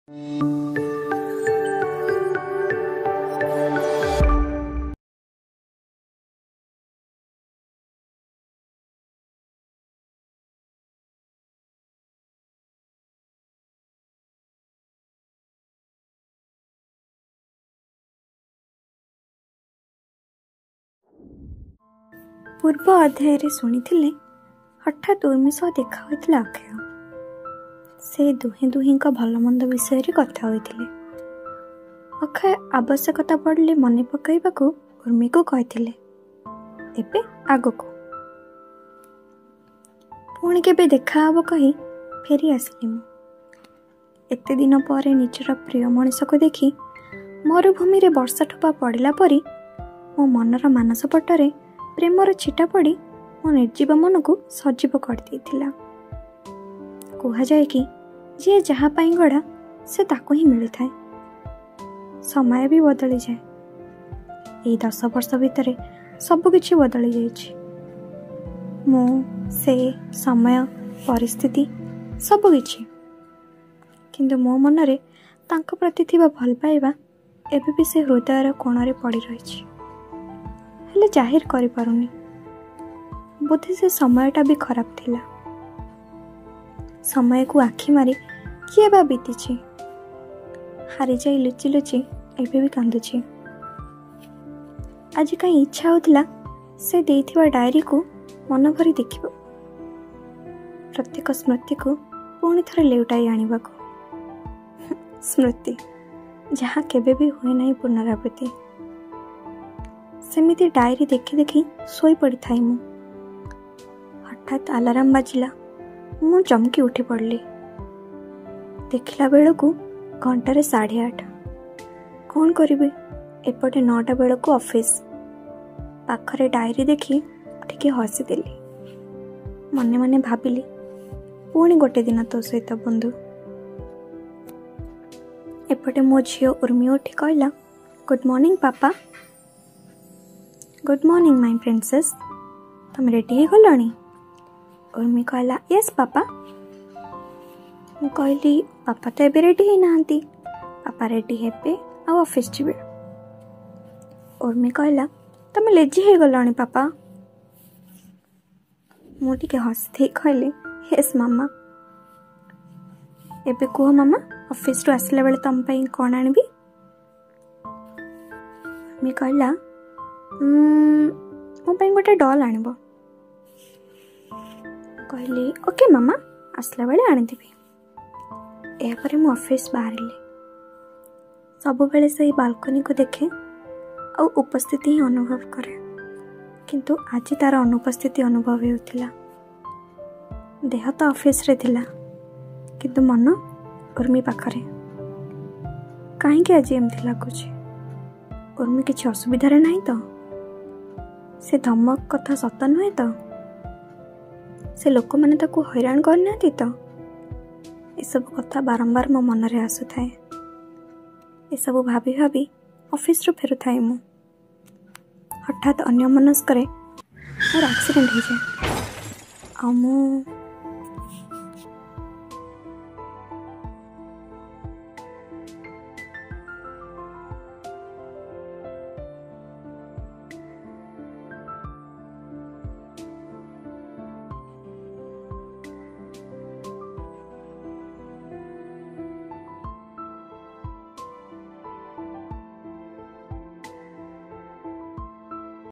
पूर्व अध्याय शुणी हठात उर्मी सह देखा होता अक्षय। से दुहें दुहीं भल मंद विषय कथा होते। अक्षय आवश्यकता पड़े मन पकड़ उर्मी को कहते एबे आगको पुणी केबे देखा हब कही फेरी आसली। मु एते दिन पर निजर प्रिय मनीष को देखी मरुभूमि रे वर्षा ठोपा पड़ला परी मो मनर मानस पटरे प्रेमर छिटा पड़ी मो निर्जीव मन को सजीव कर देथिला। कहा जाए कि जे जहाँ पाई गढ़ा से ताको ही मिली थाए। समय भी बदली जाए। यही 10 वर्ष भितर सब किछि बदली जाइछि। मो से समय परिस्थिति सब किछि, किंतु मो मनरे तांको प्रति थिबा भल पाइबा एबे भी से हृदयर कोणरे पड़ी रहिछि। हेले जाहिर करि पारुनी। बोधे से समयटा भी खराब थिला। समय को आखि मारी किए बा बीतीछि। हारी जाई लुचि लुचि एबे भी कांदुछि। आज कहीं इच्छा होतिला से देइथिबा डायरी को मन भरी देखिबो। प्रत्येक स्मृति को पुणी थरे लेउटाई आनिबा को। स्मृति जहाँ केबे भी हुए नहीं पुनरावृत्ति। सेमिति डायरी देखी देखी सोई पड़ी थाई। मु हठात अलार्म बाजिला। मु चमकी उठी पड़ली। देखिला बेलू घंटारे 8:30। कौन करिबे एपटे 9टा बेलू ऑफिस। पाखरे डायरी देखी टिके हसीदेली। मने मने भाबिली पुणी गोटे दिन तो सहित बंधु। एपटे मो झियो उर्मी उठी कहला गुड मॉर्निंग पापा। Good morning my princess. तुम रेडी हो गलणी? उर्मी कहला यस पापा। मु कहली पापा तो एबे रेडी ही नांती। पापा रेडी हेबे आ ऑफिस जिबे। उर्मी कहला तुम लेजी हो गलणी पापा। मु टिके हसी कहली यस मामा। एबे कुह मामा ऑफिस रु आसला बेले तुम पई कोन आनिबी? उर्मी कहला मो पई गोटे डॉल आनिबो। कहली ओके मामा आसला बेले आनिदेबी। एपर मु ऑफिस बाहरिली। सब बेले से बालकनी को देखे और उपस्थिति ही अनुभव करे, किंतु आज तार अनुपस्थिति अनुभव होतिला। देह तो ऑफिस रे थिला, किंतु मन उर्मी पाखरे। काहे आज एमती लगुच? उर्मी किसी असुविधा रे नहीं तो? से धमक कथा सत नुहे तो? से लोक मैंने ताकू हैरान करना तो? ये सब कथा बारंबार मो मन रे आसु थाए। ये सब भाभी भाभी ऑफिस रो फेरु थाए। मु हठात अन्य मनस्करे मोर एक्सीडेंट हो जाए। आ मु